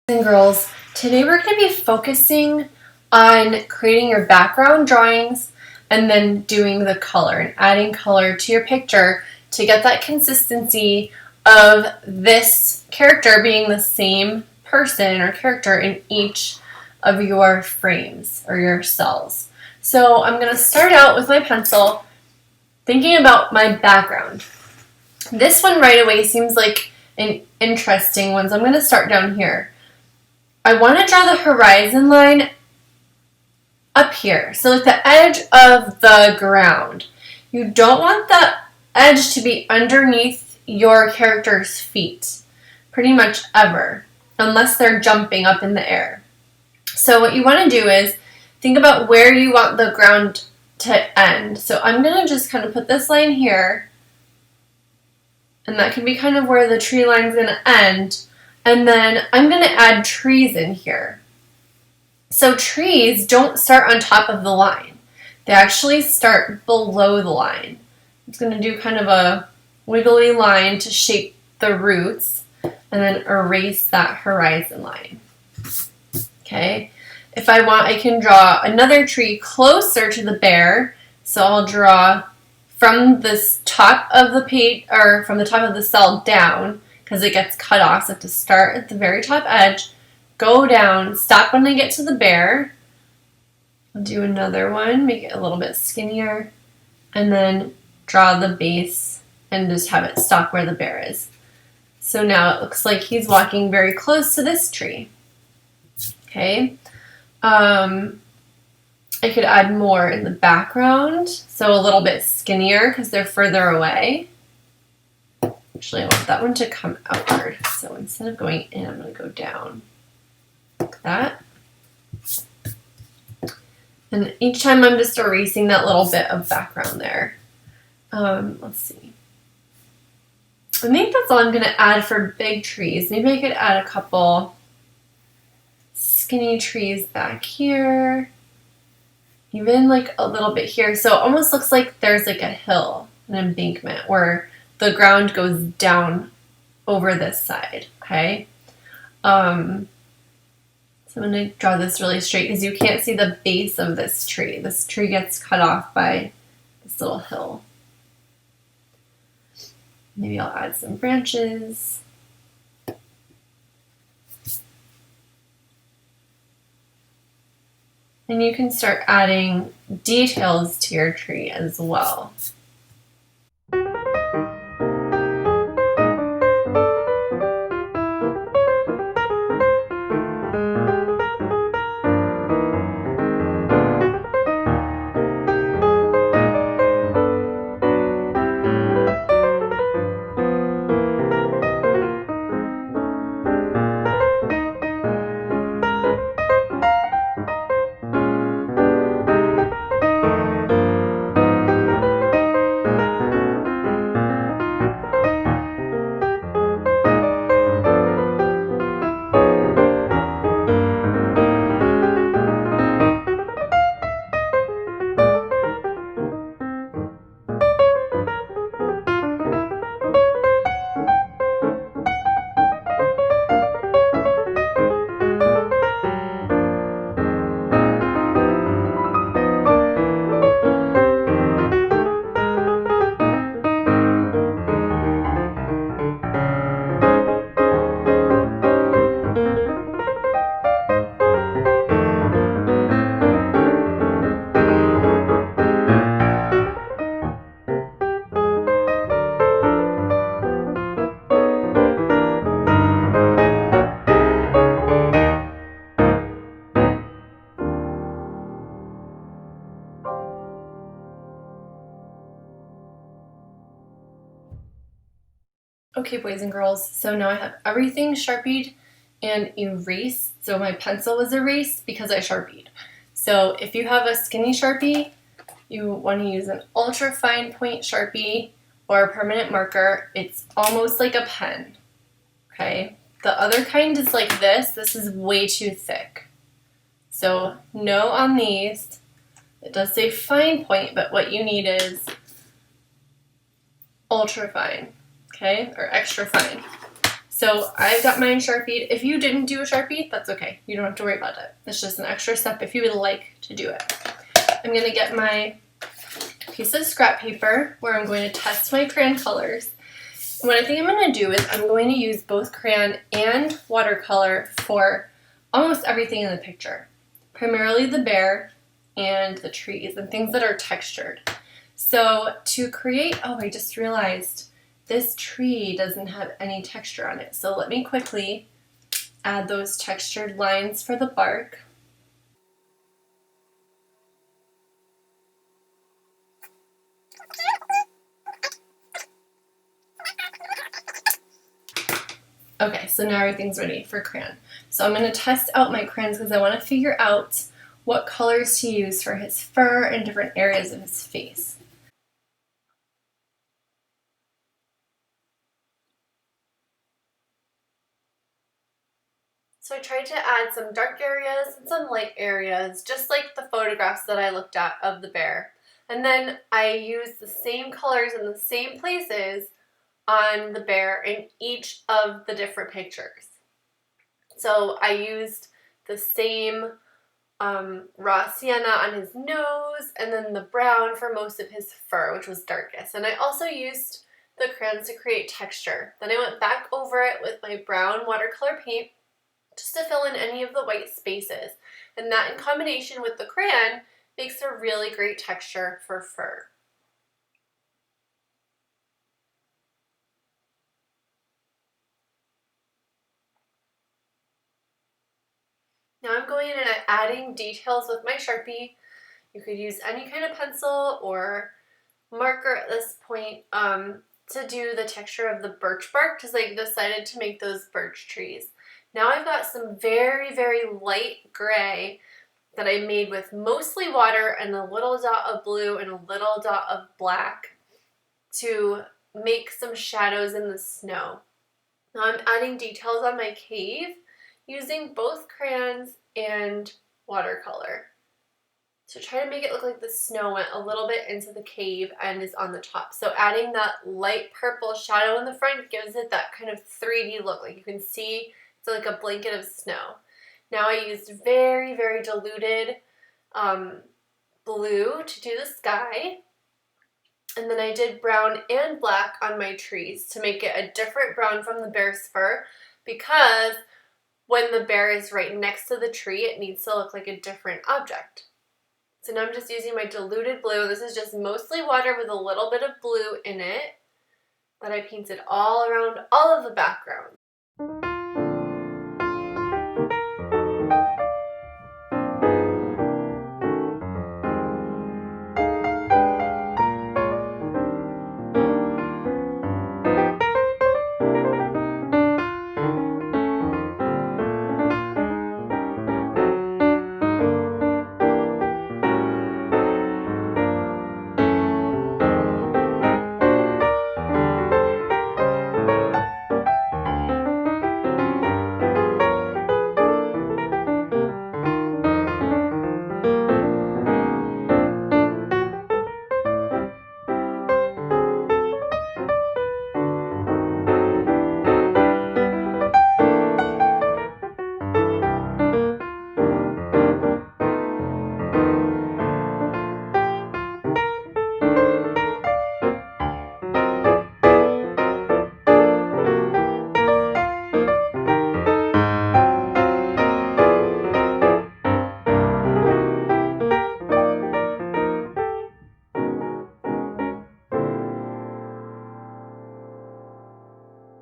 And girls, today we're going to be focusing on creating your background drawings and then doing the color and adding color to your picture to get that consistency of this character being the same person or character in each of your frames or your cells. So I'm going to start out with my pencil thinking about my background. This one right away seems like an interesting one, so I'm going to start down here. I want to draw the horizon line up here, so like the edge of the ground. You don't want the edge to be underneath your character's feet, pretty much ever, unless they're jumping up in the air. So what you want to do is think about where you want the ground to end. So I'm going to just kind of put this line here, and that can be kind of where the tree line is going to end. And then I'm going to add trees in here. So trees don't start on top of the line. They actually start below the line. I'm just going to do kind of a wiggly line to shape the roots and then erase that horizon line. Okay. If I want, I can draw another tree closer to the bear. So I'll draw from this top of the page, or from the top of the cell down, because it gets cut off. So I have to start at the very top edge, go down, stop when I get to the bear. I'll do another one, make it a little bit skinnier, and then draw the base and just have it stop where the bear is. So now it looks like he's walking very close to this tree. Okay. I could add more in the background, so a little bit skinnier because they're further away. Actually, I want that one to come outward. So instead of going in, I'm going to go down like that. And each time I'm just erasing that little bit of background there. Let's see. I think that's all I'm going to add for big trees. Maybe I could add a couple skinny trees back here. Even like a little bit here. So it almost looks like there's like a hill, an embankment, where the ground goes down over this side, okay? So I'm going to draw this really straight because you can't see the base of this tree. This tree gets cut off by this little hill. Maybe I'll add some branches. And you can start adding details to your tree as well. Okay, boys and girls, so now I have everything Sharpied and erased. So my pencil was erased because I Sharpied. So if you have a skinny Sharpie, you want to use an ultra fine point Sharpie or a permanent marker. It's almost like a pen, okay? The other kind is like this. This is way too thick. So no on these. It does say fine point, but what you need is ultra fine. Okay, or extra fine. So I've got mine Sharpied. If you didn't do a Sharpie, that's okay. You don't have to worry about it. It's just an extra step if you would like to do it. I'm going to get my piece of scrap paper where I'm going to test my crayon colors. And what I think I'm going to do is I'm going to use both crayon and watercolor for almost everything in the picture. Primarily the bear and the trees and things that are textured. So to create, oh, I just realized this tree doesn't have any texture on it. So let me quickly add those textured lines for the bark. Okay, so now everything's ready for crayon. So I'm going to test out my crayons because I want to figure out what colors to use for his fur and different areas of his face. So I tried to add some dark areas and some light areas, just like the photographs that I looked at of the bear. And then I used the same colors in the same places on the bear in each of the different pictures. So I used the same raw sienna on his nose and then the brown for most of his fur, which was darkest. And I also used the crayons to create texture. Then I went back over it with my brown watercolor paint just to fill in any of the white spaces. And that in combination with the crayon makes a really great texture for fur. Now I'm going in and adding details with my Sharpie. You could use any kind of pencil or marker at this point to do the texture of the birch bark because I decided to make those birch trees. Now I've got some very, very light gray that I made with mostly water and a little dot of blue and a little dot of black to make some shadows in the snow. Now I'm adding details on my cave using both crayons and watercolor. So try to make it look like the snow went a little bit into the cave and is on the top. So adding that light purple shadow in the front gives it that kind of 3D look. Like you can see it's like a blanket of snow. Now I used very, very diluted blue to do the sky. And then I did brown and black on my trees to make it a different brown from the bear's fur because when the bear is right next to the tree, it needs to look like a different object. So now I'm just using my diluted blue. This is just mostly water with a little bit of blue in it that I painted all around all of the background.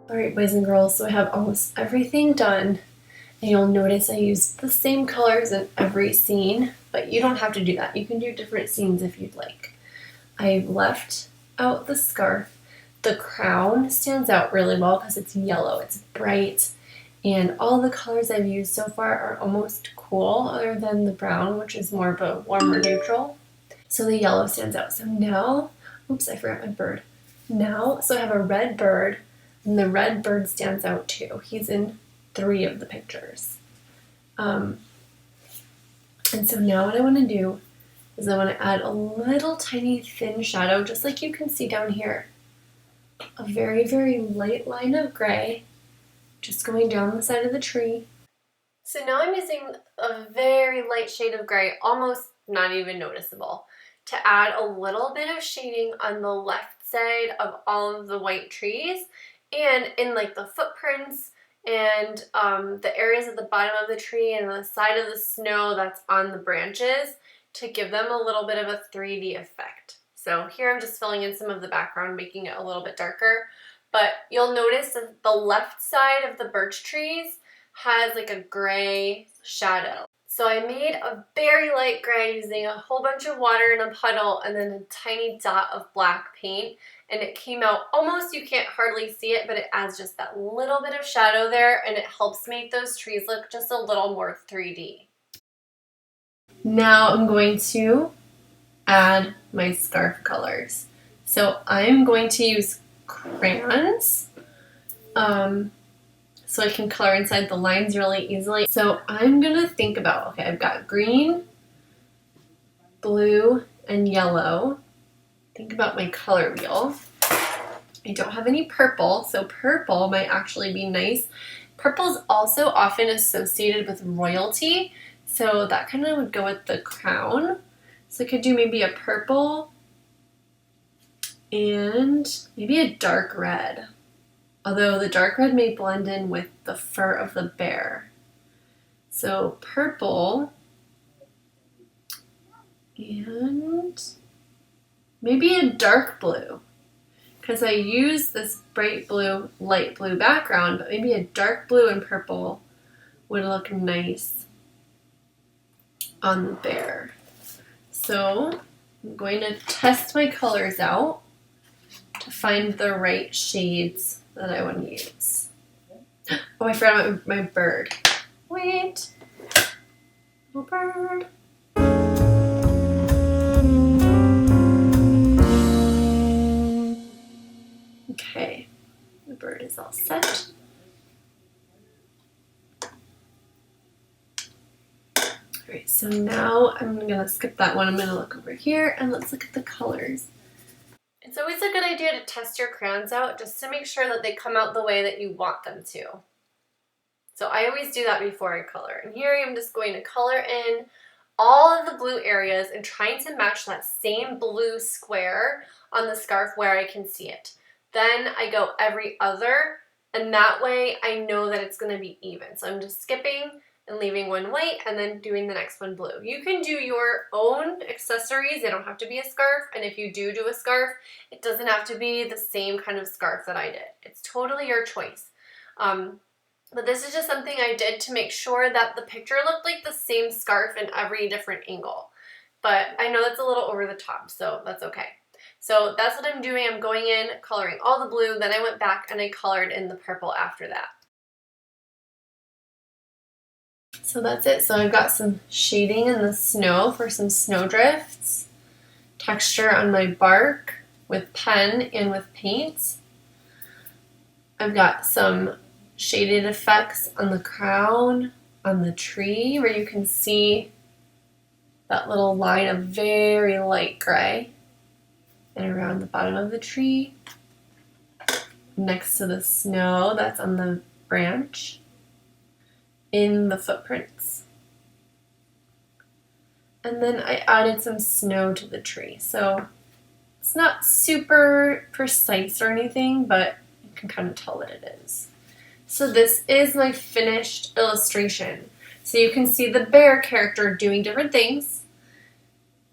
Alright, boys and girls, so I have almost everything done. And you'll notice I used the same colors in every scene, but you don't have to do that. You can do different scenes if you'd like. I left out the scarf. The crown stands out really well because it's yellow, it's bright, and all the colors I've used so far are almost cool other than the brown, which is more of a warmer neutral. So the yellow stands out. So now, oops, I forgot my bird. So I have a red bird, and the red bird stands out too. He's in 3 of the pictures. And so now what I want to do is I want to add a little tiny thin shadow, just like you can see down here. A very, very light line of gray just going down the side of the tree. So now I'm using a very light shade of gray, almost not even noticeable, to add a little bit of shading on the left side of all of the white trees and in like the footprints and the areas at the bottom of the tree and the side of the snow that's on the branches to give them a little bit of a 3D effect. So here I'm just filling in some of the background, making it a little bit darker. But you'll notice that the left side of the birch trees has like a gray shadow. So I made a very light gray using a whole bunch of water in a puddle and then a tiny dot of black paint. And it came out almost, you can't hardly see it, but it adds just that little bit of shadow there and it helps make those trees look just a little more 3D. Now I'm going to add my scarf colors. So I'm going to use crayons so I can color inside the lines really easily. So I'm gonna think about, okay, I've got green, blue, and yellow. Think about my color wheel. I don't have any purple, so purple might actually be nice. Purple is also often associated with royalty, so that kind of would go with the crown. So I could do maybe a purple and maybe a dark red. Although the dark red may blend in with the fur of the bear. So purple and maybe a dark blue. Because I use this bright blue, light blue background, but maybe a dark blue and purple would look nice on the bear. So I'm going to test my colors out to find the right shades that I want to use. Oh, I forgot about my bird. Wait. Little bird. Okay. The bird is all set. Alright, so now I'm going to skip that one. I'm going to look over here and let's look at the colors. It's always a good idea to test your crayons out just to make sure that they come out the way that you want them to. So I always do that before I color. And here I am just going to color in all of the blue areas and trying to match that same blue square on the scarf where I can see it. Then I go every other, and that way I know that it's going to be even. So I'm just skipping and leaving one white and then doing the next one blue. You can do your own accessories. They don't have to be a scarf. And if you do a scarf, it doesn't have to be the same kind of scarf that I did. It's totally your choice. But this is just something I did to make sure that the picture looked like the same scarf in every different angle. But I know that's a little over the top, so that's okay. So that's what I'm doing. I'm going in, coloring all the blue, then I went back and I colored in the purple after that. So that's it. So I've got some shading in the snow for some snow drifts, texture on my bark with pen and with paint. I've got some shaded effects on the crown, on the tree, where you can see that little line of very light gray, and around the bottom of the tree, next to the snow that's on the branch, in the footprints. And then I added some snow to the tree. So it's not super precise or anything, but you can kind of tell what it is. So this is my finished illustration. So you can see the bear character doing different things,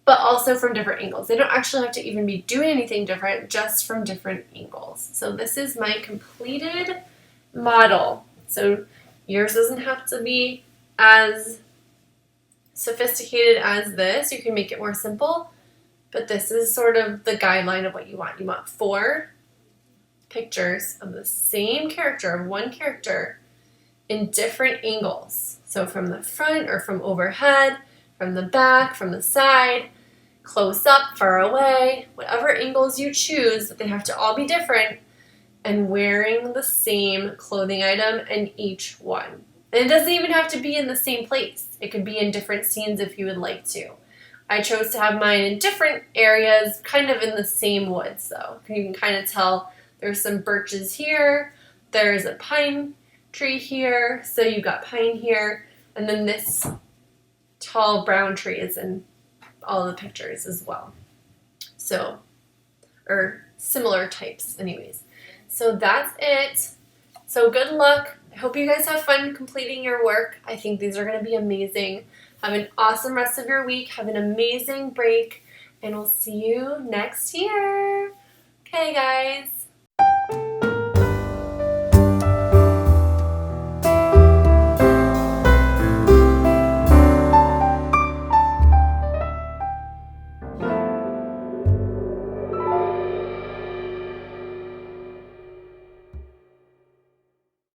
but also from different angles. They don't actually have to even be doing anything different, just from different angles. So this is my completed model. So yours doesn't have to be as sophisticated as this. You can make it more simple, but this is sort of the guideline of what you want. You want 4 pictures of the same character, of one character, in different angles. So from the front or from overhead, from the back, from the side, close up, far away, whatever angles you choose, but they have to all be different, and wearing the same clothing item in each one. And it doesn't even have to be in the same place. It could be in different scenes if you would like to. I chose to have mine in different areas, kind of in the same woods though. You can kind of tell there's some birches here, there's a pine tree here, so you've got pine here, and then this tall brown tree is in all the pictures as well. So, or similar types anyways. So that's it. So good luck. I hope you guys have fun completing your work. I think these are going to be amazing. Have an awesome rest of your week. Have an amazing break, and we'll see you next year. Okay, guys.